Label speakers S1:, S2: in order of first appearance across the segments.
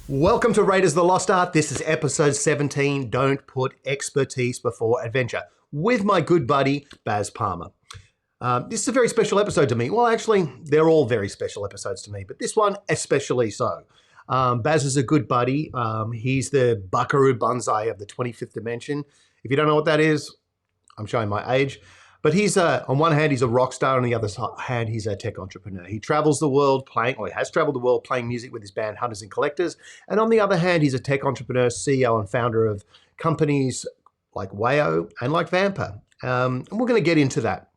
S1: Welcome to Raiders of the Lost Art. This is episode 17, Don't Put Expertise Before Adventure, with my good buddy, Baz Palmer. This is a very special episode to me. Well, actually, they're all very special episodes to me, but this one especially so. Baz is a good buddy. He's the Buckaroo Banzai of the 25th dimension. If you don't know what that is, I'm showing my age. But he's on one hand, he's a rock star. On the other hand, he's a tech entrepreneur. He travels the world he has traveled the world playing music with his band Hunters and Collectors. And on the other hand, he's a tech entrepreneur, CEO and founder of companies like Weyo and like Vampr. And we're going to get into that.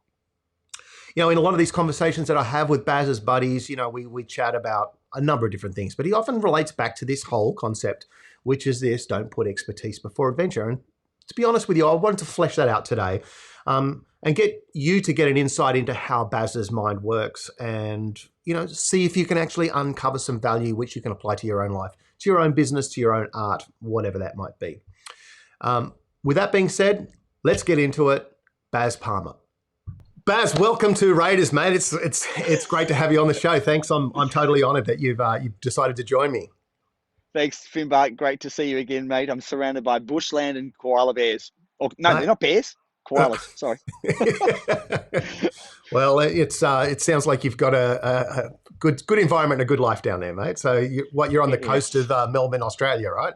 S1: You know, in a lot of these conversations that I have with Baz's buddies, you know, we chat about a number of different things, but he often relates back to this whole concept, which is this: don't put expertise before adventure. And to be honest with you, I wanted to flesh that out today. And get you to get an insight into how Baz's mind works and, you know, see if you can actually uncover some value which you can apply to your own life, to your own business, to your own art, whatever that might be. With that being said, let's get into it. Baz Palmer. Baz, welcome to Raiders, mate. It's great to have you on the show. Thanks. I'm totally honored that you've decided to join me.
S2: Thanks, Finbar. Great to see you again, mate. I'm surrounded by bushland and koala bears. Oh, no,
S1: Mate.
S2: They're not bears. Koalas, sorry.
S1: Well, it sounds like you've got a good environment and a good life down there, mate. So you're on the coast of Melbourne, Australia, right?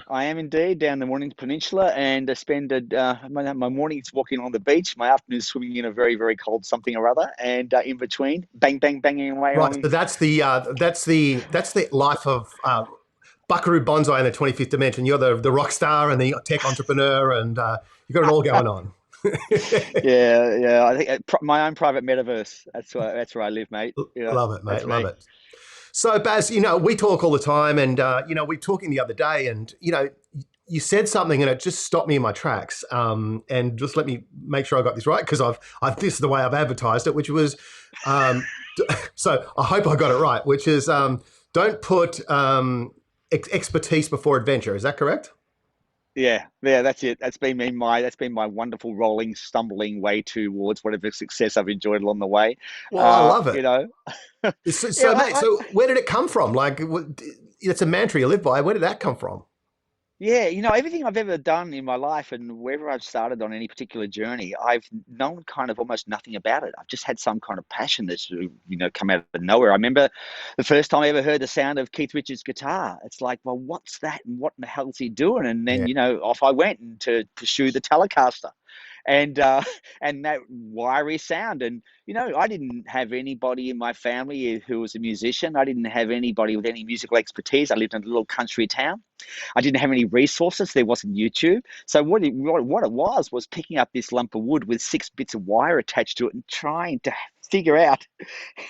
S2: I am indeed down the Mornington Peninsula, and I spend my mornings walking on the beach, my afternoons swimming in a very, very cold something or other, and in between, banging away.
S1: Right. So that's the life of Buckaroo Banzai in the 25th dimension. You're the rock star and the tech entrepreneur, and you've got it all going on.
S2: Yeah. I think my own private metaverse. That's where I live, mate. You know,
S1: love it, mate. Love it. So, Baz, you know, we talk all the time, and you know, we were talking the other day, and you know, you said something, and it just stopped me in my tracks. And just let me make sure I got this right, because this is the way I've advertised it, which was, so I hope I got it right, which is don't put expertise before adventure. Is that correct?
S2: Yeah, that's it. That's been my wonderful rolling, stumbling way towards whatever success I've enjoyed along the way.
S1: Well, I love it.
S2: You know,
S1: so where did it come from? Like, it's a mantra you live by. Where did that come from?
S2: yeah, you know, everything I've ever done in my life and wherever I've started on any particular journey, I've known kind of almost nothing about it. I've just had some kind of passion that's, you know, come out of nowhere. I remember the first time I ever heard the sound of Keith Richards' guitar. It's like, well, what's that? And what in the hell is he doing? And then, you know, off I went and to pursue the Telecaster. And that wiry sound. And, you know, I didn't have anybody in my family who was a musician. I didn't have anybody with any musical expertise. I lived in a little country town. I didn't have any resources. There wasn't YouTube. So what it was picking up this lump of wood with 6 bits of wire attached to it and trying to figure out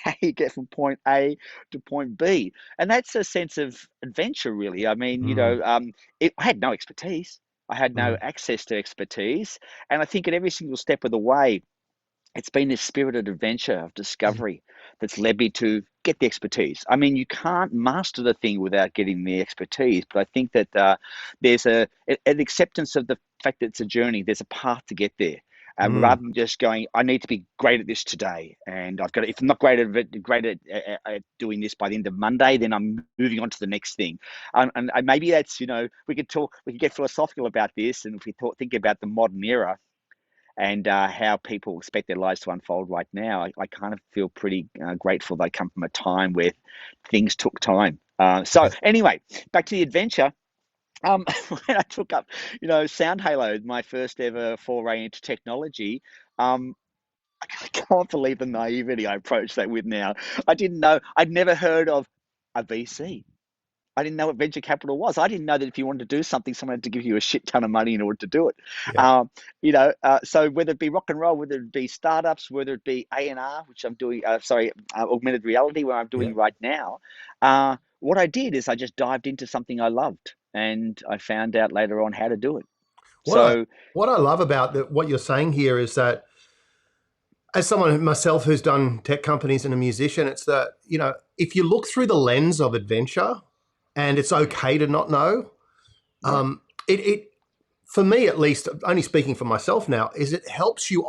S2: how you get from point A to point B. And that's a sense of adventure, really. I mean, you know, I had no expertise. I had no access to expertise. And I think at every single step of the way, it's been this spirited adventure of discovery that's led me to get the expertise. I mean, you can't master the thing without getting the expertise, but I think that there's an acceptance of the fact that it's a journey. There's a path to get there. Rather than just going, I need to be great at this today, and I've got to, if I'm not great at doing this by the end of Monday, then I'm moving on to the next thing. And maybe that's, you know, we could get philosophical about this, and if we think about the modern era and how people expect their lives to unfold right now, I kind of feel pretty grateful they come from a time where things took time. So anyway, back to the adventure. When I took up, you know, Sound Halo, my first ever foray into technology, I can't believe the naivety I approached that with now. I didn't know, I'd never heard of a VC. I didn't know what venture capital was. I didn't know that if you wanted to do something, someone had to give you a shit ton of money in order to do it.
S1: Yeah.
S2: You know, so whether it be rock and roll, whether it be startups, whether it be A&R, which I'm doing, augmented reality, where I'm doing right now, what I did is I just dived into something I loved. And I found out later on how to do it.
S1: What I love about what you're saying here is that, as someone myself who's done tech companies and a musician, it's that, you know, if you look through the lens of adventure, and it's okay to not know, it for me at least, only speaking for myself now, is it helps you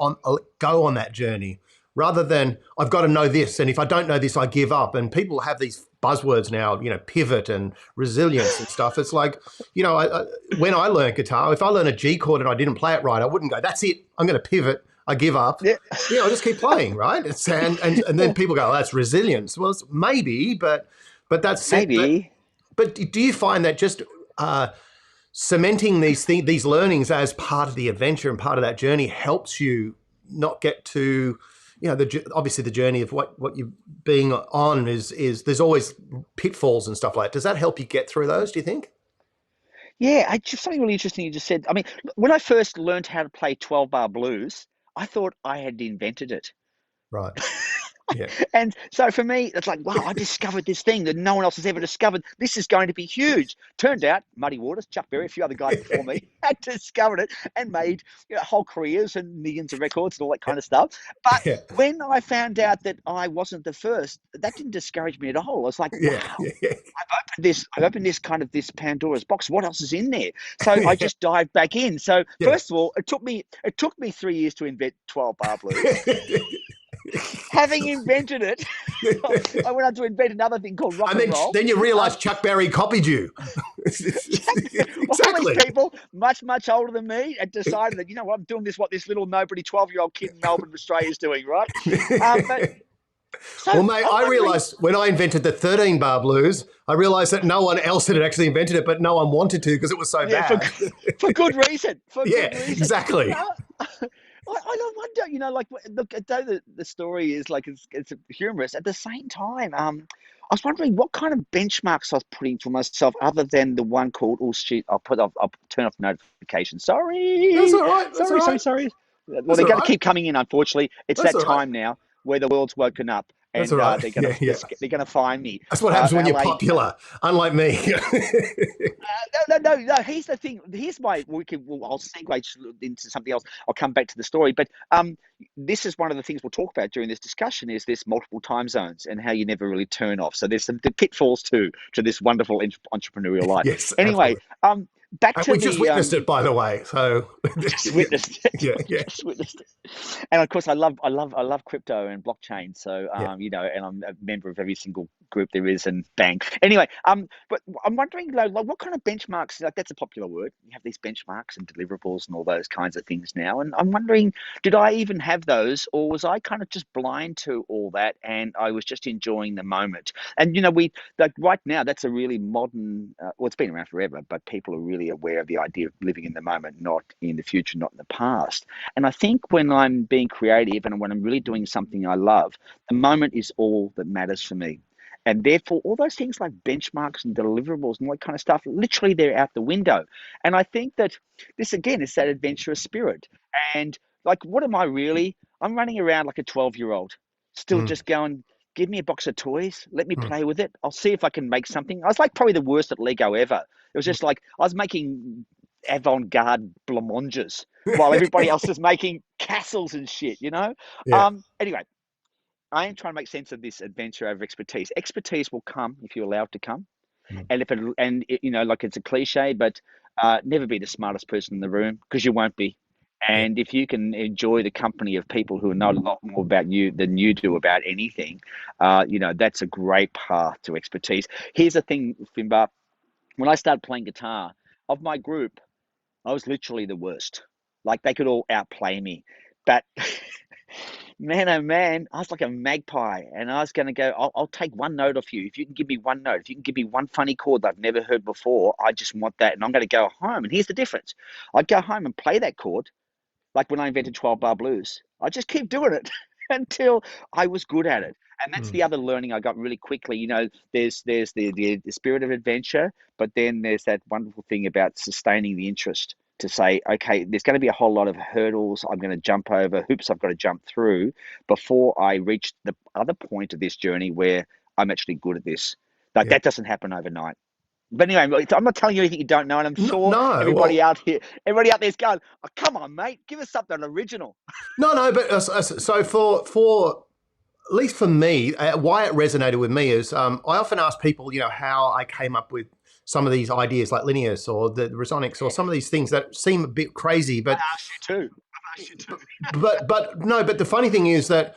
S1: go on that journey rather than I've got to know this, and if I don't know this, I give up. And people have these buzzwords now, pivot and resilience and stuff. It's like, when I learned guitar, if I learn a G chord and I didn't play it right, I wouldn't go, that's it, I'm going to pivot. I give up.
S2: Yeah.
S1: I just keep playing, right? And then people go, oh, that's resilience. Well, it's maybe, but that's
S2: maybe.
S1: But do you find that just cementing these learnings as part of the adventure and part of that journey helps you not get to, obviously the journey of what you're being on is there's always pitfalls and stuff like that. Does that help you get through those, do you think?
S2: Yeah, just something really interesting you just said. I mean, when I first learned how to play 12-bar blues, I thought I had invented it.
S1: Right. Yeah.
S2: And so for me, it's like, wow, I discovered this thing that no one else has ever discovered. This is going to be huge. Turned out, Muddy Waters, Chuck Berry, a few other guys before me had discovered it and made whole careers and millions of records and all that kind of stuff. But when I found out that I wasn't the first, that didn't discourage me at all. I was like, wow, I've opened this kind of this Pandora's box. What else is in there? So I just dived back in. So first of all, it took me 3 years to invent 12-bar blues. Having invented it, I went on to invent another thing called rock and roll.
S1: Then you realise Chuck Berry copied you.
S2: All these people, much, much older than me, had decided that, I'm doing this little nobody 12-year-old kid in Melbourne, Australia is doing, right?
S1: Well, mate, I realised when I invented the 13-bar blues, I realised that no one else had actually invented it, but no one wanted to because it was so bad.
S2: For good reason. Good reason.
S1: Exactly.
S2: I wonder, look, though the story is like it's humorous. At the same time, I was wondering what kind of benchmarks I was putting for myself, other than the one called "Oh shit!" I'll turn off notifications. Sorry,
S1: that's all right.
S2: Sorry. Well, they're going to keep coming in. Unfortunately, it's that time now where the world's woken up. And they're going to find me.
S1: That's what happens when you're popular, unlike me.
S2: No. Here's the thing. Here's my. I'll segue into something else. I'll come back to the story. But this is one of the things we'll talk about during this discussion. Is this multiple time zones and how you never really turn off. So there's some pitfalls to this wonderful entrepreneurial life.
S1: Yes.
S2: Anyway,
S1: we just witnessed it, by the way. So
S2: just witnessed it.
S1: Just
S2: witnessed it. And of course, I love crypto and blockchain. So and I'm a member of every single group there is, and bang. Anyway, but I'm wondering, like what kind of benchmarks? Like that's a popular word. You have these benchmarks and deliverables and all those kinds of things now. And I'm wondering, did I even have those, or was I kind of just blind to all that, and I was just enjoying the moment? And we like right now, that's a really modern. Well, it's been around forever, but people are really aware of the idea of living in the moment, not in the future, not in the past. And I think when I'm being creative and when I'm really doing something I love, the moment is all that matters for me. And therefore, all those things like benchmarks and deliverables and all that kind of stuff, literally they're out the window. And I think that this, again, is that adventurous spirit. And like, what am I really? I'm running around like a 12-year-old, still just going, give me a box of toys, let me play with it. I'll see if I can make something. I was like probably the worst at Lego ever. It was just like I was making avant-garde blancmanges while everybody else is making castles and shit, Anyway, I am trying to make sense of this adventure over expertise. Expertise will come if you're allowed to come. And like it's a cliche, but never be the smartest person in the room, because you won't be. And if you can enjoy the company of people who know a lot more about you than you do about anything, that's a great path to expertise. Here's the thing, Finbar. When I started playing guitar, of my group, I was literally the worst. Like they could all outplay me. But man, oh man, I was like a magpie, and I was going to go, I'll take one note off you. If you can give me one note, if you can give me one funny chord that I've never heard before, I just want that. And I'm going to go home. And here's the difference. I'd go home and play that chord. Like when I invented 12-bar blues, I just keep doing it until I was good at it. And that's the other learning I got really quickly. There's the spirit of adventure, but then there's that wonderful thing about sustaining the interest, to say, okay, there's going to be a whole lot of hurdles I'm going to jump over, hoops I've got to jump through before I reach the other point of this journey where I'm actually good at this. Like that doesn't happen overnight. But anyway, I'm not telling you anything you don't know, and I'm sure everybody out there's going, oh, come on, mate, give us something original.
S1: No, but so for at least for me, why it resonated with me is I often ask people, how I came up with some of these ideas like Linnaeus or the Resonics or some of these things that seem a bit crazy. But
S2: I asked you too.
S1: But the funny thing is that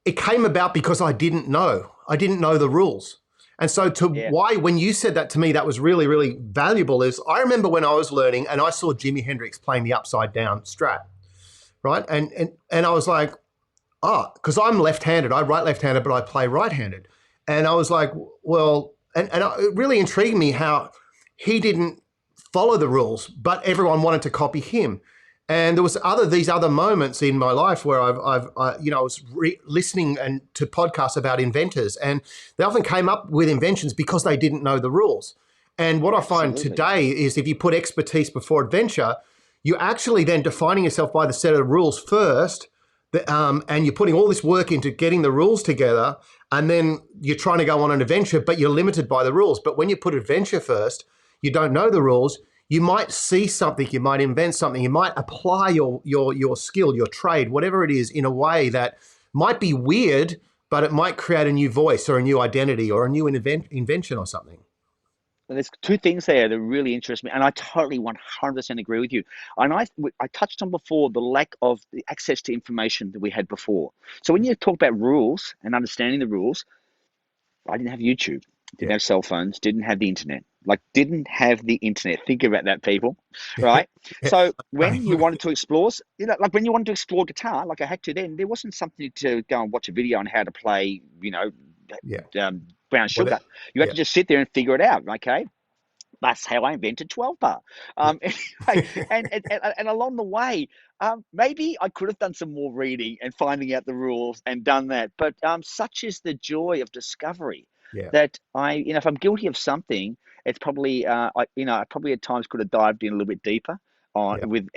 S1: it came about because I didn't know the rules. And so
S2: Yeah.
S1: when you said that to me, that was really, really valuable is I remember when I was learning and I saw Jimi Hendrix playing the upside down Strat, right? And I was like, oh, because I'm left-handed. I write left-handed, but I play right-handed. And I was like, well, and it really intrigued me how he didn't follow the rules, but everyone wanted to copy him. And there was these other moments in my life where I was listening to podcasts about inventors, and they often came up with inventions because they didn't know the rules. And what I find today is if you put expertise before adventure, you're actually then defining yourself by the set of rules first, and you're putting all this work into getting the rules together, and then you're trying to go on an adventure, but you're limited by the rules. But when you put adventure first, you don't know the rules. You might see something, you might invent something, you might apply your skill, your trade, whatever it is, in a way that might be weird, but it might create a new voice or a new identity or a new invention or something.
S2: There's two things there that really interest me, and I totally 100% agree with you. And I touched on before the lack of the access to information that we had before. So when you talk about rules and understanding the rules, I didn't have YouTube, didn't have cell phones, didn't have the internet. Like, didn't have the internet. Think about that, people, right? So when you wanted to explore, like when you wanted to explore guitar, like I had to then, there wasn't something to go and watch a video on how to play, brown sugar. You had to just sit there and figure it out, okay? That's how I invented 12 bar. Anyway, and along the way, maybe I could have done some more reading and finding out the rules and done that. But such is the joy of discovery that if I'm guilty of something, it's probably, I probably at times could have dived in a little bit deeper with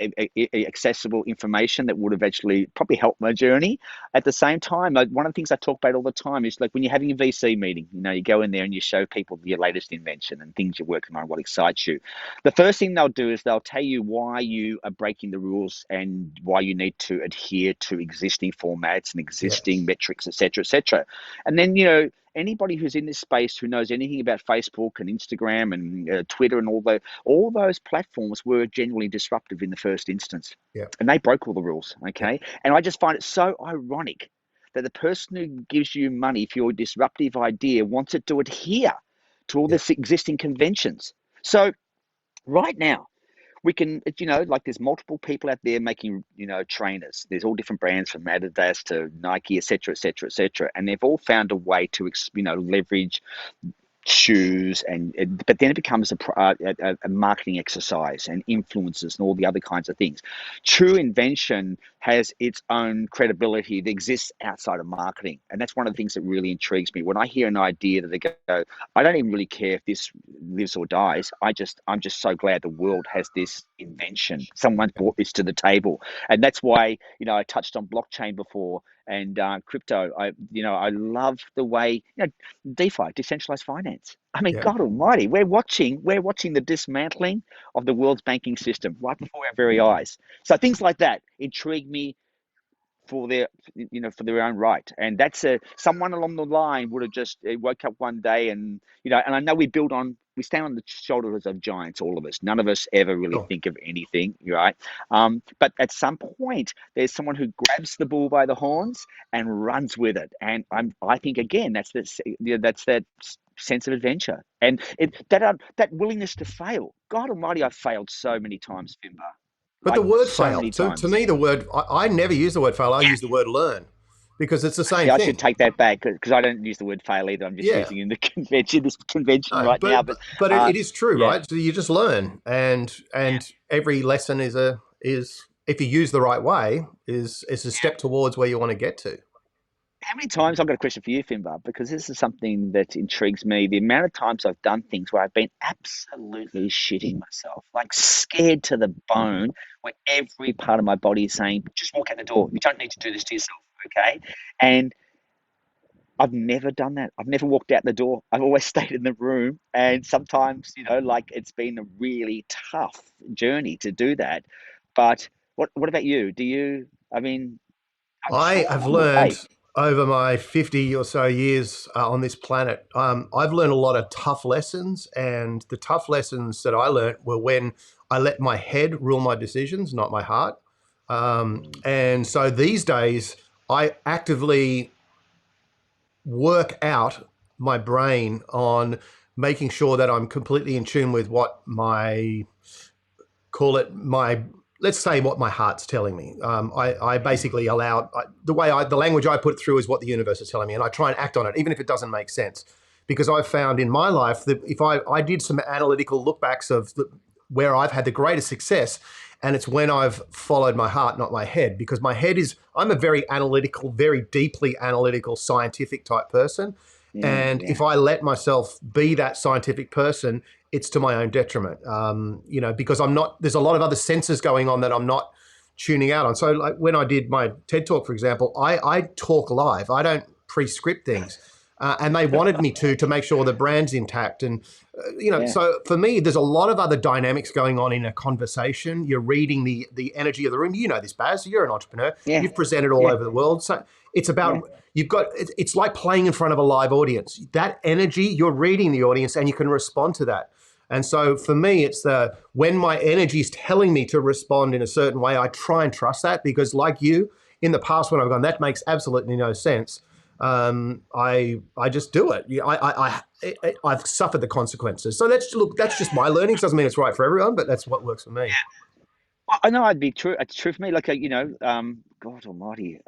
S2: accessible information that would have actually probably helped my journey. At the same time, one of the things I talk about all the time is like when you're having a VC meeting, you go in there and you show people your latest invention and things you're working on, what excites you. The first thing they'll do is they'll tell you why you are breaking the rules and why you need to adhere to existing formats and existing metrics, et cetera, et cetera. And then, anybody who's in this space who knows anything about Facebook and Instagram and Twitter and all those platforms were genuinely disruptive in the first instance. And they broke all the rules, okay? And I just find it so ironic that the person who gives you money for your disruptive idea wants it to adhere to all this existing conventions. So right now, we can, like there's multiple people out there making, trainers. There's all different brands from Adidas to Nike, et cetera, et cetera, et cetera. And they've all found a way to, leverage shoes but then it becomes a marketing exercise and influences and all the other kinds of things. True invention has its own credibility that exists outside of marketing, and that's one of the things that really intrigues me. When I hear an idea that they go, I don't even really care if this lives or dies. I'm just so glad the world has this invention. Someone brought this to the table, and that's why I touched on blockchain before and crypto. I love the way DeFi, decentralized finance. I mean, God Almighty, we're watching the dismantling of the world's banking system right before our very eyes. So things like that intrigue me for their own right, and that's someone along the line would have just woke up one day and and I know we stand on the shoulders of giants, all of us. None of us ever really think of anything, right? But at some point there's someone who grabs the bull by the horns and runs with it, and I think again that's that sense of adventure and that willingness to fail. God Almighty, I've failed so many times, Finbar.
S1: But the word fail, to me, the word, I never use the word fail. I use the word learn because it's the same thing.
S2: I should take that back because I don't use the word fail either. I'm just using in this convention right now.
S1: But it is true, right? So you just learn, and every lesson is if you use the right way, is a step towards where you want to get to.
S2: How many times, I've got a question for you, Finbar, because this is something that intrigues me. The amount of times I've done things where I've been absolutely shitting myself, like scared to the bone, where every part of my body is saying, just walk out the door. You don't need to do this to yourself, okay? And I've never done that. I've never walked out the door. I've always stayed in the room. And sometimes, it's been a really tough journey to do that. But what about you?
S1: I have learned over my 50 or so years on this planet, I've learned a lot of tough lessons, and the tough lessons that I learned were when I let my head rule my decisions, not my heart. And so these days, I actively work out my brain on making sure that I'm completely in tune with what let's say what my heart's telling me. I basically allow the language I put through is what the universe is telling me, and I try and act on it, even if it doesn't make sense. Because I've found in my life that if I did some analytical lookbacks of where I've had the greatest success, and it's when I've followed my heart, not my head. Because my head I'm a very analytical, very deeply analytical, scientific type person. And if I let myself be that scientific person, it's to my own detriment, because there's a lot of other senses going on that I'm not tuning out on. So like when I did my TED Talk, for example, I talk live. I don't pre-script things. And they wanted me to make sure the brand's intact. And, so for me, there's a lot of other dynamics going on in a conversation. You're reading the energy of the room. You know this, Baz. You're an entrepreneur.
S2: Yeah.
S1: You've presented all over the world. So it's about, it's like playing in front of a live audience. That energy, you're reading the audience and you can respond to that. And so for me, it's when my energy is telling me to respond in a certain way, I try and trust that, because like you, in the past when I've gone, that makes absolutely no sense. I just do it. I've suffered the consequences. So that's just my learnings. Doesn't mean it's right for everyone, but that's what works for me.
S2: I know I'd be true. It's true for me. Like, God Almighty.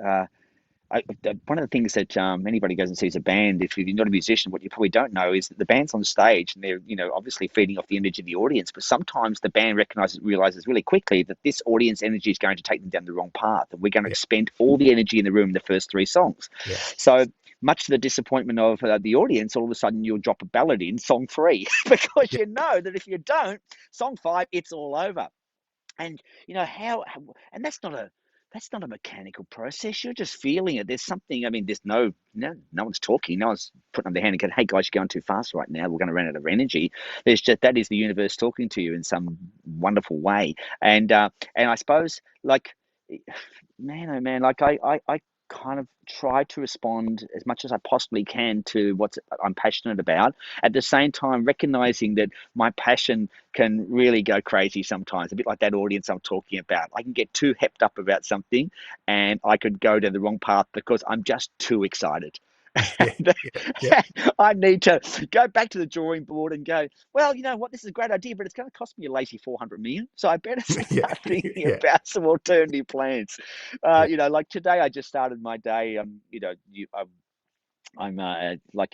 S2: One of the things that anybody goes and sees a band, if you're not a musician, what you probably don't know is that the band's on stage and they're, obviously feeding off the energy of the audience. But sometimes the band realizes really quickly that this audience energy is going to take them down the wrong path, and we're going to expend all the energy in the room in the first 3 songs. Yeah. So much to the disappointment of the audience, all of a sudden you'll drop a ballad in song 3 because you know that if you don't, song 5, it's all over. And and that's not a mechanical process. You're just feeling it. There's something. I mean, there's no one's talking. No one's putting up their hand and going, "Hey guys, you're going too fast right now. We're going to run out of energy." That is the universe talking to you in some wonderful way. And I suppose, like, man, oh man, like I kind of try to respond as much as I possibly can to what I'm passionate about, at the same time recognizing that my passion can really go crazy sometimes, a bit like that audience I'm talking about. I can get too hepped up about something and I could go down the wrong path because I'm just too excited. Yeah. I need to go back to the drawing board and go, well, you know what, this is a great idea, but it's going to cost me a lazy 400 million. So I better start thinking about some alternative plans. Like today, I just started my day. I'm like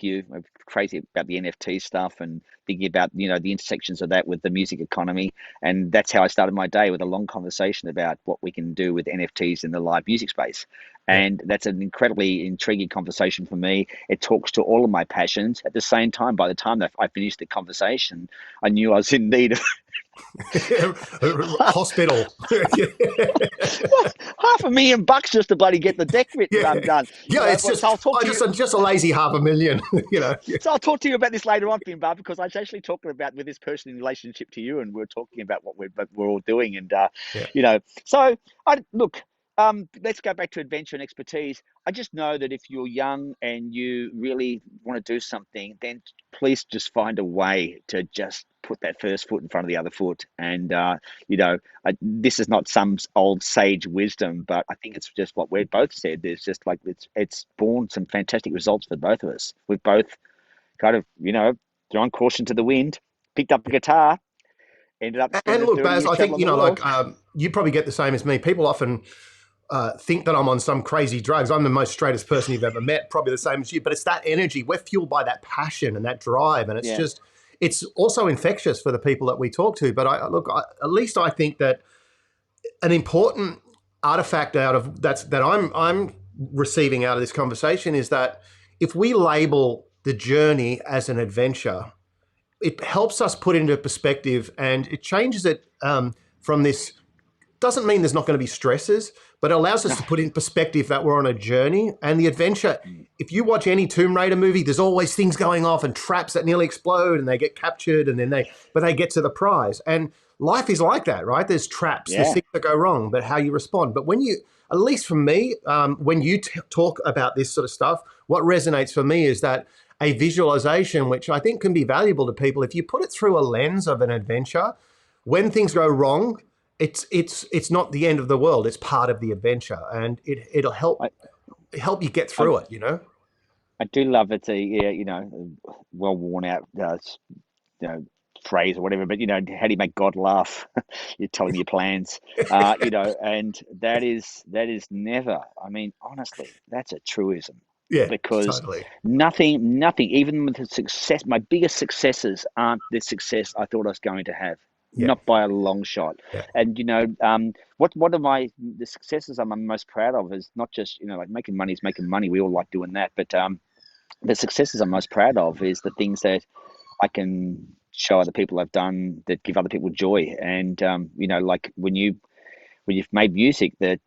S2: you, I'm crazy about the NFT stuff and thinking about the intersections of that with the music economy, and that's how I started my day, with a long conversation about what we can do with NFTs in the live music space. And that's an incredibly intriguing conversation for me. It talks to all of my passions. At the same time, by the time that I finished the conversation, I knew I was in need of
S1: hospital.
S2: $500,000 just to bloody get the deck written done.
S1: It's just a lazy $500,000. So
S2: I'll talk to you about this later on, Finbar, because I was actually talking about with this person in relationship to you, and we're talking about what we're all doing, and So let's go back to adventure and expertise. I just know that if you're young and you really want to do something, then please just find a way to just put that first foot in front of the other foot. And, this is not some old sage wisdom, but I think it's just what we've both said. There's just like, it's borne some fantastic results for both of us. We've both kind of, thrown caution to the wind, picked up a guitar, ended up.
S1: And look, Baz, I think, you probably get the same as me. People often think that I'm on some crazy drugs. I'm the most straightest person you've ever met, probably the same as you, but it's that energy. We're fueled by that passion and that drive. And it's it's also infectious for the people that we talk to. But at least I think that an important artifact out of that I'm receiving out of this conversation is that if we label the journey as an adventure, it helps us put into perspective, and it changes it from this. Doesn't mean there's not going to be stresses, but it allows us to put in perspective that we're on a journey. And the adventure, if you watch any Tomb Raider movie, there's always things going off and traps that nearly explode and they get captured and then they get to the prize. And life is like that, right? There's traps, there's things that go wrong, but how you respond. But when you, at least for me, when you talk about this sort of stuff, what resonates for me is that a visualization, which I think can be valuable to people, if you put it through a lens of an adventure, when things go wrong, it's not the end of the world. It's part of the adventure, and it'll help you get through it.
S2: I do love it. Yeah, well worn out, you know, phrase or whatever. But how do you make God laugh? You tell him your plans, and that is never. I mean, honestly, that's a truism
S1: Yeah,
S2: because
S1: totally.
S2: nothing, even with the success, my biggest successes aren't the success I thought I was going to have.
S1: Yeah,
S2: Not by a long shot.
S1: yeah.
S2: And what are the successes I'm most proud of is not just like making money is making money. We all like doing that, but the successes I'm most proud of is the things that I can show other people I've done that give other people joy. And like when you've made music that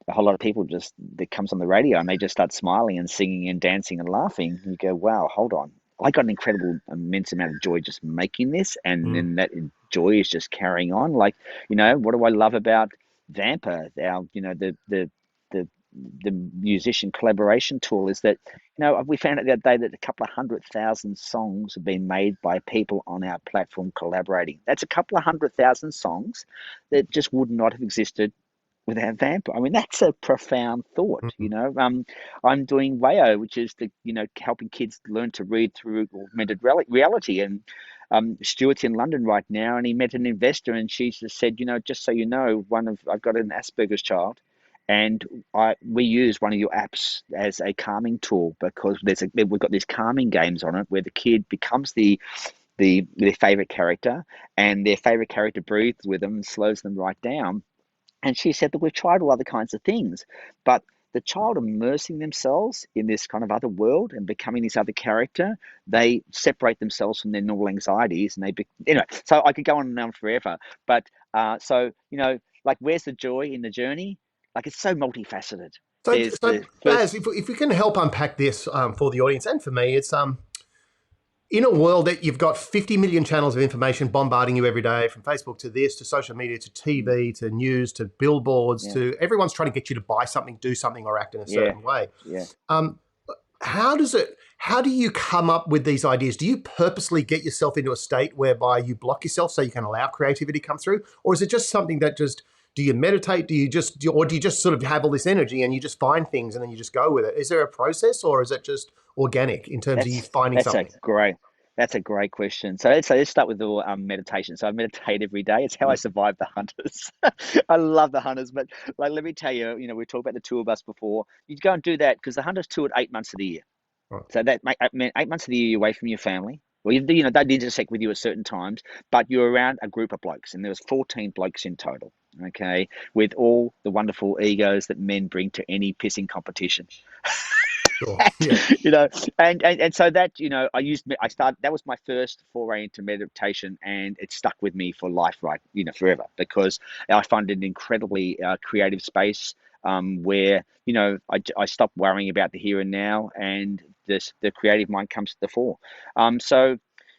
S2: a whole lot of people just that comes on the radio and they just start smiling and singing and dancing and laughing. And you go, wow, hold on. I got an incredible, immense amount of joy just making this, and
S1: Mm,
S2: then that joy is just carrying on. Like, what do I love about Vampr? The the musician collaboration tool is that we found out the other day that a couple of 100,000 songs have been made by people on our platform collaborating. That's a couple of 100,000 songs that just would not have existed without Vampr. I mean, that's a profound thought.
S1: mm,
S2: I'm doing Weyo, which is helping kids learn to read through augmented reality. And Stuart's in London right now, and he met an investor, and she just said, just so you know, I've got an Asperger's child, and we use one of your apps as a calming tool because we've got these calming games on it where the kid becomes their favorite character, and their favorite character breathes with them and slows them right down. And she said that we've tried all other kinds of things, but the child immersing themselves in this kind of other world and becoming this other character, they separate themselves from their normal anxieties, and So I could go on and on forever, but like, where's the joy in the journey? Like, it's so multifaceted.
S1: So,
S2: There's
S1: so
S2: the
S1: Baz,
S2: first,
S1: if we can help unpack this for the audience and for me, it's in a world that you've got 50 million channels of information bombarding you every day, from Facebook to this, to social media, to TV, to news, to billboards,
S2: yeah,
S1: to everyone's trying to get you to buy something, do something, or act in a
S2: yeah,
S1: certain way.
S2: yeah.
S1: Um, how do you come up with these ideas? Do you purposely get yourself into a state whereby you block yourself so you can allow creativity to come through? Or is it just something that do you meditate? Or do you just sort of have all this energy and you just find things and then you just go with it? Is there a process, or is it just organic in terms of you
S2: That's
S1: finding
S2: that's a
S1: something?
S2: great that's a great question. So let's start with the meditation. So I meditate every day. It's how I
S1: Mm.
S2: survive the hunters. I love the hunters, but like, let me tell you, we talked about the tour bus before. You go and do that because the hunters toured 8 months of the year.
S1: Right.
S2: So that meant 8 months of the year you're away from your family. Well, they'd intersect with you at certain times, but you're around a group of blokes, and there was 14 blokes in total. Okay, with all the wonderful egos that men bring to any pissing competition.
S1: Sure. Yeah.
S2: you know and so that I started, that was my first foray into meditation, and it stuck with me for life, right, forever, because I find it an incredibly creative space, where I stopped worrying about the here and now, and the creative mind comes to the fore. So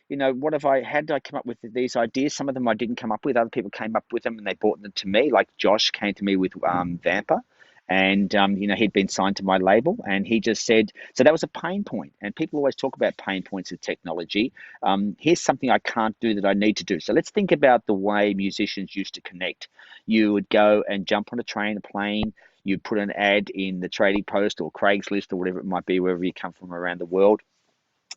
S2: how did I come up with these ideas? Some of them I didn't come up with, other people came up with them and they brought them to me. Like Josh came to me with Vampr, and he'd been signed to my label, and he just said, so that was a pain point, and people always talk about pain points of technology. Here's something I can't do that I need to do. So let's think about the way musicians used to connect. You would go and jump on a train, a plane, you'd put an ad in the Tradie Post or Craigslist or whatever it might be, wherever you come from around the world,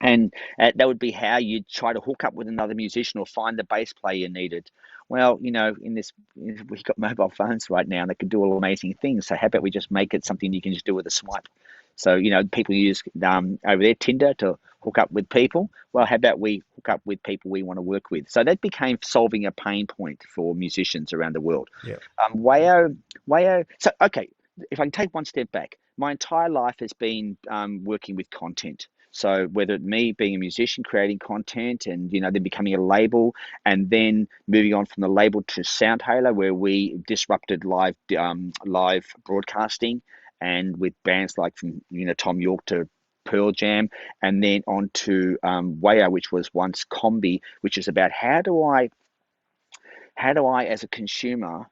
S2: and that would be how you'd try to hook up with another musician or find the bass player you needed. Well, we've got mobile phones right now, and they can do all amazing things. So how about we just make it something you can just do with a swipe? So people use over there Tinder to hook up with people. Well, how about we hook up with people we want to work with? So that became solving a pain point for musicians around the world.
S1: Yeah.
S2: Wayo. So okay, if I can take one step back, my entire life has been working with content. So whether it me being a musician, creating content, and then becoming a label, and then moving on from the label to Soundhaler, where we disrupted live broadcasting, and with bands like from Tom York to Pearl Jam, and then on to Weyo, which was once Combi, which is about how do I as a consumer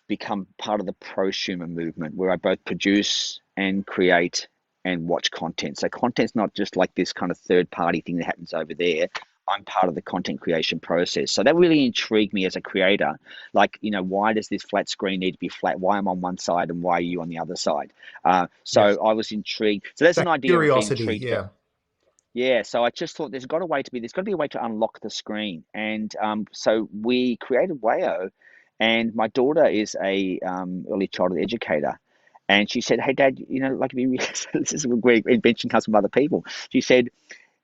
S2: become part of the prosumer movement, where I both produce and create and watch content. So content's not just like this kind of third party thing that happens over there. I'm part of the content creation process. So that really intrigued me as a creator. Like, why does this flat screen need to be flat? Why am I on one side and why are you on the other side? So
S1: Yes.
S2: I was intrigued. So that's
S1: That
S2: an idea of being
S1: curiosity.
S2: intrigued about.
S1: Yeah.
S2: Yeah, so I just thought there's got to be a way to unlock the screen, and so we created Weyo, and my daughter is a early childhood educator, and she said, "Hey, Dad, like if you this is where invention comes from other people." She said,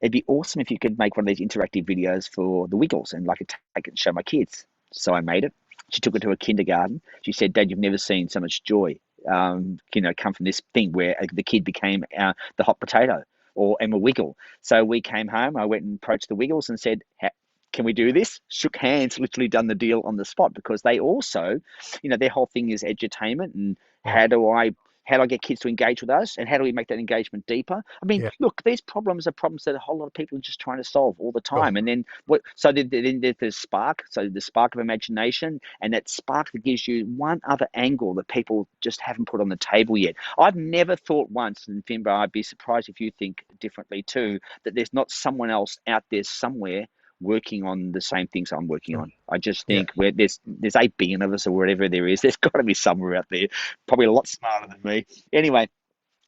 S2: "It'd be awesome if you could make one of these interactive videos for the Wiggles, and like take it and show my kids." So I made it. She took it to a kindergarten. She said, "Dad, you've never seen so much joy, come from this thing where the kid became the hot potato." Or Emma Wiggle. So we came home. I went and approached the Wiggles and said, "Can we do this?" Shook hands, literally done the deal on the spot, because they also, their whole thing is edutainment and
S1: Yeah.
S2: how do I get kids to engage with us, and how do we make that engagement deeper? I mean,
S1: Yeah.
S2: look, these problems are problems that a whole lot of people are just trying to solve all the
S1: Sure.
S2: time. And then what? So then there's spark. So the spark of imagination, and that spark that gives you one other angle that people just haven't put on the table yet. I've never thought once, and Finbar, I'd be surprised if you think differently too, that there's not someone else out there somewhere working on the same things I'm working
S1: Sure.
S2: on. I just
S1: Yeah.
S2: think where there's 8 billion of us or whatever there is, there's got to be somewhere out there, probably a lot smarter than me. Anyway,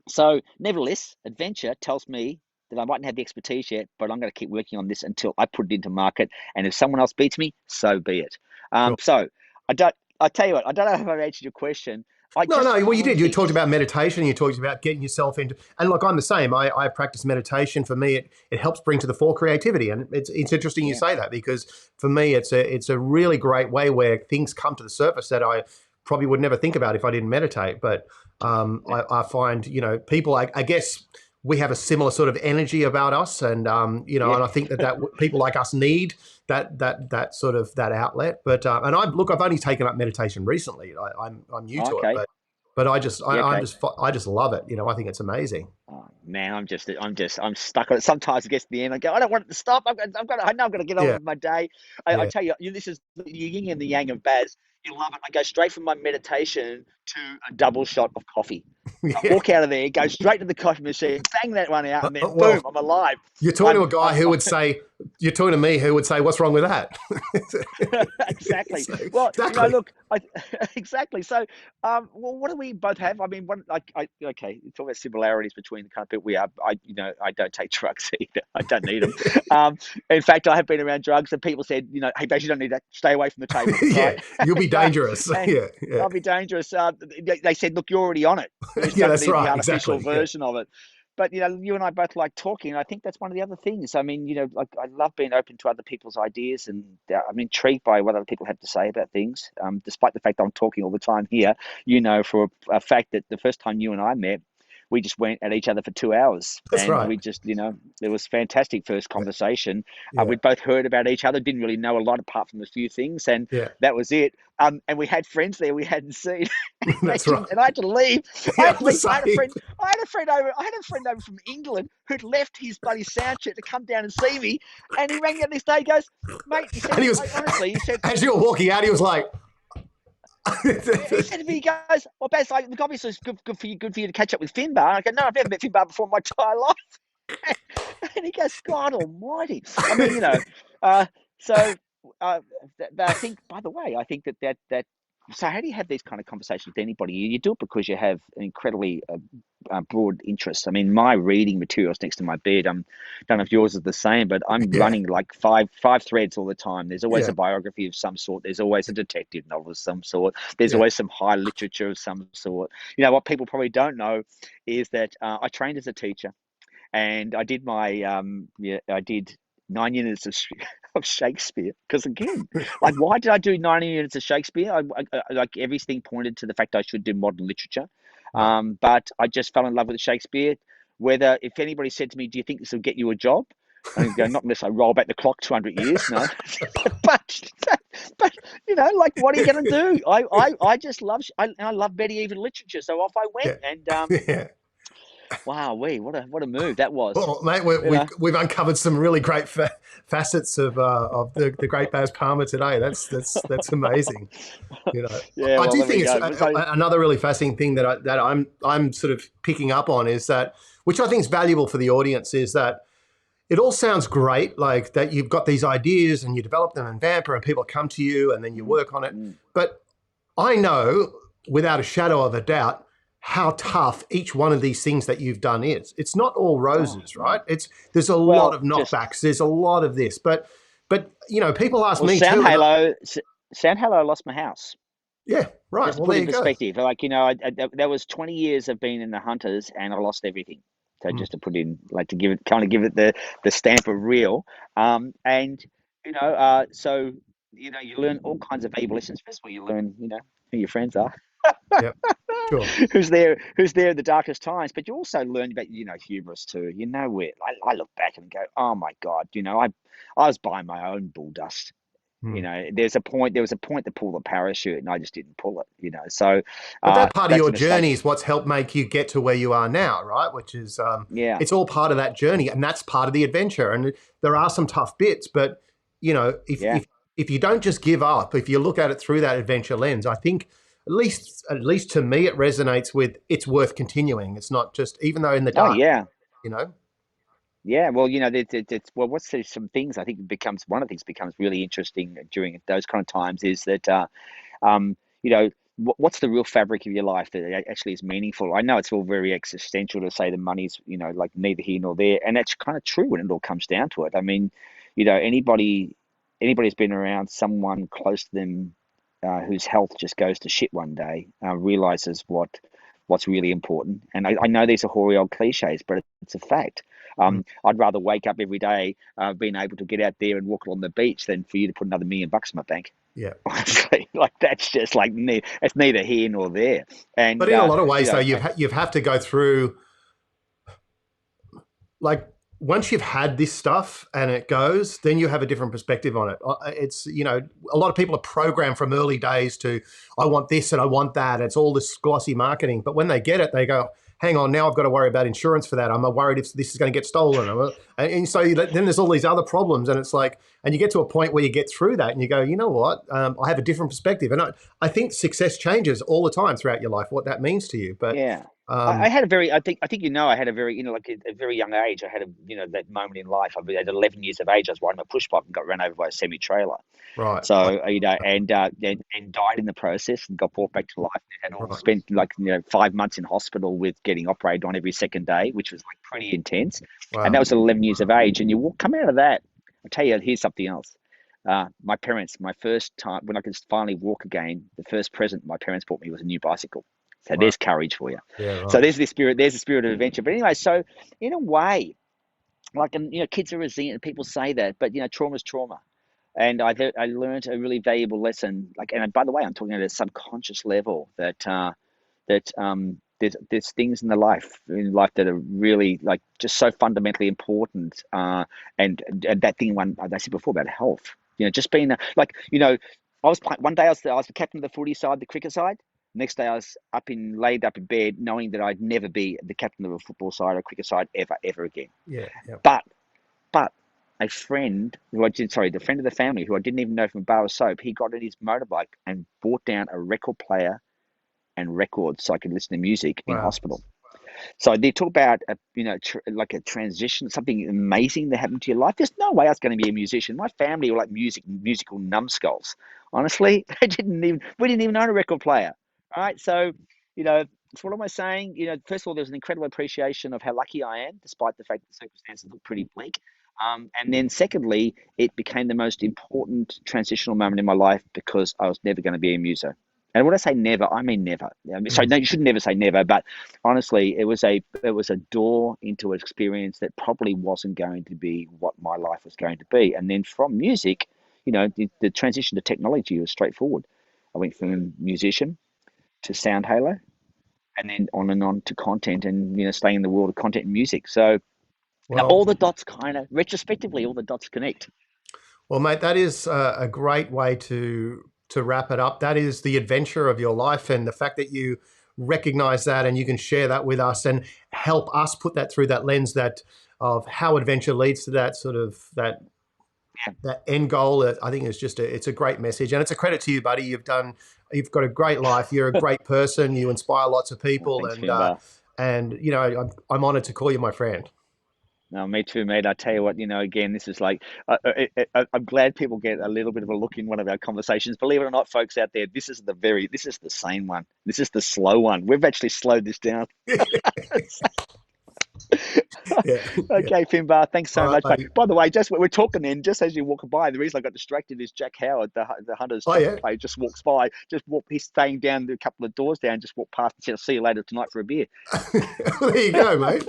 S2: so nevertheless, adventure tells me that I mightn't have the expertise yet, but I'm going to keep working on this until I put it into market. And if someone else beats me, so be it.
S1: Sure.
S2: So I tell you what, I don't know if I've answered your question. I
S1: No,
S2: just
S1: no. Well, you
S2: find
S1: did. You talked
S2: things.
S1: about meditation. You talked about getting yourself into, and like I'm the same. I practice meditation. For me, it helps bring to the fore creativity, and it's interesting you
S2: Yeah,
S1: say that, because for me, it's a really great way where things come to the surface that I probably would never think about if I didn't meditate. But
S2: yeah,
S1: I find people. I guess we have a similar sort of energy about us, and
S2: yeah.
S1: and I think that people like us need that sort of that outlet. But and I've only taken up meditation recently. I'm new to it,
S2: Okay.
S1: but
S2: Yeah, okay.
S1: I just love it. I think it's amazing.
S2: Oh man, I'm stuck on it. Sometimes it gets to the end. I go, I don't want it to stop. I know I've got to get on
S1: Yeah,
S2: with my day. I
S1: yeah,
S2: tell you, this is the yin and the yang of Baz. You love it. I go straight from my meditation to a double shot of coffee. I
S1: yeah.
S2: walk out of there, go straight to the coffee machine, bang that one out, and then boom,
S1: Well,
S2: I'm alive.
S1: you're talking to
S2: I'm,
S1: a guy
S2: I'm,
S1: who would say, you're talking to me who would say, "What's wrong with that?"
S2: exactly.
S1: So,
S2: Well,
S1: exactly.
S2: look, exactly. So, well, what do we both have? I mean, okay, you talk about similarities between the kind of people we are. I don't take drugs either. I don't need them. In fact, I have been around drugs, and people said, "Hey, Baz, you don't need that. Stay away from the table."
S1: Yeah,
S2: Right?
S1: you'll be dangerous.
S2: And
S1: Yeah, yeah,
S2: I'll be dangerous. They said, "Look, you're already on it. You just
S1: yeah.
S2: don't
S1: That's
S2: need the
S1: right.
S2: artificial
S1: Exactly. Yeah,
S2: version of it." But you and I both like talking. And I think that's one of the other things. I mean, like I love being open to other people's ideas, and I'm intrigued by what other people have to say about things. Despite the fact that I'm talking all the time here, for a fact that the first time you and I met, we just went at each other for 2 hours,
S1: that's
S2: and
S1: right.
S2: we just, it was fantastic first
S1: Yeah,
S2: conversation.
S1: yeah,
S2: We'd both heard about each other, didn't really know a lot apart from a few things, and
S1: yeah.
S2: that was it. And we had friends there we hadn't seen.
S1: That's right.
S2: And I had to leave. I
S1: Yeah,
S2: had to
S1: the
S2: leave.
S1: same.
S2: I had a friend over from England who'd left his bloody sound check to come down and see me. And he rang me up this day. He goes, "Mate," he said,
S1: And he was,
S2: honestly, he said,
S1: as you were walking out, he was like,
S2: he said to me, he goes, "Well, Baz, like, look, obviously it's good for you to catch up with Finbar." And I go, "No, I've never met Finbar before in my entire life." And he goes, "God almighty." I mean, so I think, by the way, I think that so how do you have these kind of conversations with anybody? You do it because you have an incredibly broad interest. I mean, my reading materials next to my bed, don't know if yours is the same, but I'm
S1: yeah,
S2: running like five threads all the time. There's always
S1: yeah,
S2: a biography of some sort. There's always a detective novel of some sort. There's
S1: yeah,
S2: always some high literature of some sort. What people probably don't know is that I trained as a teacher, and I did I did 9 units of Shakespeare, because again, like, why did I do 90 units of Shakespeare? Like, everything pointed to the fact I should do modern literature,
S1: right.
S2: but I just fell in love with Shakespeare. Whether if anybody said to me, "Do you think this will get you a job?" I go, "Not unless I roll back the clock 200 years, no." but but like, what are you going to do? I just love I love medieval literature, so off I went,
S1: Yeah,
S2: and
S1: yeah.
S2: wow, what a move that was.
S1: Well, mate,
S2: You know,
S1: we've uncovered some really great facets of the great Baz Palmer today. That's amazing.
S2: yeah.
S1: I
S2: Well,
S1: do
S2: there we
S1: think it's
S2: go. So
S1: another really fascinating thing that I'm sort of picking up on is that, which I think is valuable for the audience, is that it all sounds great, like that you've got these ideas and you develop them in Vampr and people come to you and then you work on it.
S2: Mm.
S1: But I know without a shadow of a doubt how tough each one of these things that you've done is. It's not all roses, right? There's a lot of knockbacks. There's a lot of this, but people ask me
S2: Sound
S1: too.
S2: Halo, Sound Halo lost my house.
S1: Yeah, right.
S2: Just to
S1: Well,
S2: put
S1: there
S2: in
S1: you go.
S2: perspective, that was 20 years of being in the hunters, and I lost everything. So just to put in, to give it the stamp of real, and so you learn all kinds of valuable lessons. First of all, you learn who your friends are,
S1: Yep, sure.
S2: who's there in the darkest times, but you also learn about hubris too. Where I look back and go, oh my God, I was buying my own bull dust. There was a point to pull the parachute, and I just didn't pull it. So
S1: But that part of
S2: that's
S1: your
S2: a mistake.
S1: journey is what's helped make you get to where you are now, right? Which is,
S2: Yeah,
S1: it's all part of that journey, and that's part of the adventure. And there are some tough bits, but
S2: yeah.
S1: if you don't just give up, if you look at it through that adventure lens, I think at least to me, it resonates with it's worth continuing. It's not just even though in the
S2: Oh
S1: dark,
S2: yeah.
S1: you know.
S2: Yeah, well, some things I think one of the things becomes really interesting during those kind of times is that, um, what's the real fabric of your life that actually is meaningful? I know it's all very existential to say the money's, like neither here nor there, and that's kind of true when it all comes down to it. I mean, anybody's been around someone close to them whose health just goes to shit one day, realizes what's really important. And I know these are hoary old cliches, but it's a fact. I'd rather wake up every day being able to get out there and walk along the beach than for you to put another $1,000,000 in my bank.
S1: Yeah.
S2: Honestly, that's just it's neither here nor there.
S1: But
S2: And
S1: in a lot of ways, though, you've have to go through, like, once you've had this stuff and it goes, then you have a different perspective on it. It's, a lot of people are programmed from early days to, I want this and I want that. It's all this glossy marketing. But when they get it, they go, hang on, now I've got to worry about insurance for that. I'm worried if this is going to get stolen. And so then there's all these other problems. And it's like, and you get to a point where you get through that and you go, you know what? I have a different perspective. And I think success changes all the time throughout your life, what that means to you. But
S2: yeah. I had a very, I think I had a very, like a very young age. I had that moment in life. At 11 years of age, I was riding a push bike and got run over by a semi trailer.
S1: right.
S2: So and died in the process and got brought back to life. And had all
S1: Right.
S2: spent 5 months in hospital with getting operated on every second day, which was like pretty intense.
S1: Wow.
S2: And that was at 11 years of age. And come out of that. I'll tell you, here's something else. My parents, my first time when I could finally walk again, the first present my parents bought me was a new bicycle. So
S1: Wow.
S2: there's courage for you.
S1: Yeah, right.
S2: So there's the spirit of adventure. But anyway, so in a way, kids are resilient. People say that, but trauma's trauma. And I learned a really valuable lesson. And by the way, I'm talking at a subconscious level that there's things in life that are really just so fundamentally important. And that thing I said before about health. Just being I was one day I was the captain of the footy side, the cricket side. Next day I was laid up in bed, knowing that I'd never be the captain of a football side or cricket side ever again.
S1: Yeah. Yeah.
S2: But a friend the friend of the family who I didn't even know from a bar of soap, he got on his motorbike and bought down a record player and records so I could listen to music in
S1: Wow.
S2: hospital. So they talk about a transition, something amazing that happened to your life. There's no way I was going to be a musician. My family were like musical numbskulls. Honestly, we didn't even own a record player. All right, so so what am I saying? First of all, there's an incredible appreciation of how lucky I am, despite the fact that the circumstances look pretty bleak. And then secondly, it became the most important transitional moment in my life because I was never going to be a muso. And when I say never, I mean never. Sorry, no, you should never say never. But honestly, it was a door into an experience that probably wasn't going to be what my life was going to be. And then from music, the transition to technology was straightforward. I went from musician to sound halo, and then on and on to content, and staying in the world of content and music. So now
S1: Well,
S2: all the dots kind of retrospectively, all the dots connect.
S1: well, mate, that is a great way to wrap it up. That is the adventure of your life, and the fact that you recognize that and you can share that with us and help us put that through that lens of how adventure leads to that sort of that end goal. I think it's a great message, and it's a credit to you, buddy. You've got a great life. You're a great person. You inspire lots of people,
S2: Thanks, Finbar.
S1: and I'm honored to call you my friend.
S2: No, me too, mate. I tell you what, again, this is like, I'm glad people get a little bit of a look in one of our conversations. Believe it or not, folks out there, this is the sane one. This is the slow one. We've actually slowed this down.
S1: Yeah.
S2: Okay, Finbar, thanks
S1: All
S2: so
S1: right,
S2: much, mate.
S1: buddy.
S2: By the way, just we're talking then, just as you walk by, the reason I got distracted is Jack Howard, the Hunter's
S1: Oh,
S2: chocolate
S1: yeah.
S2: player, just walks by, he's staying down a couple of doors down, just walk past and said, I'll see you later tonight for a beer.
S1: Well, there you go, mate.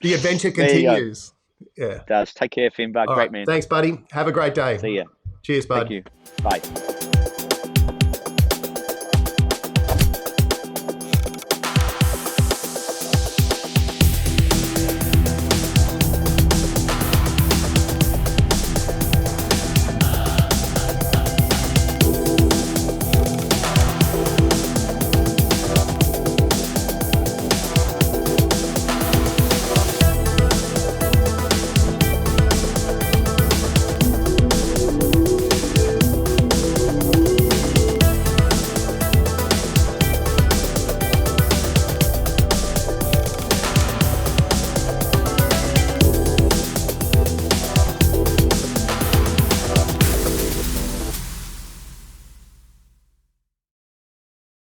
S1: The adventure
S2: There you go.
S1: continues. Yeah.
S2: It does. Take care, Finbar.
S1: All right.
S2: Great man.
S1: Thanks, buddy. Have a great day.
S2: See ya.
S1: Cheers,
S2: Thank
S1: bud.
S2: you. Bye.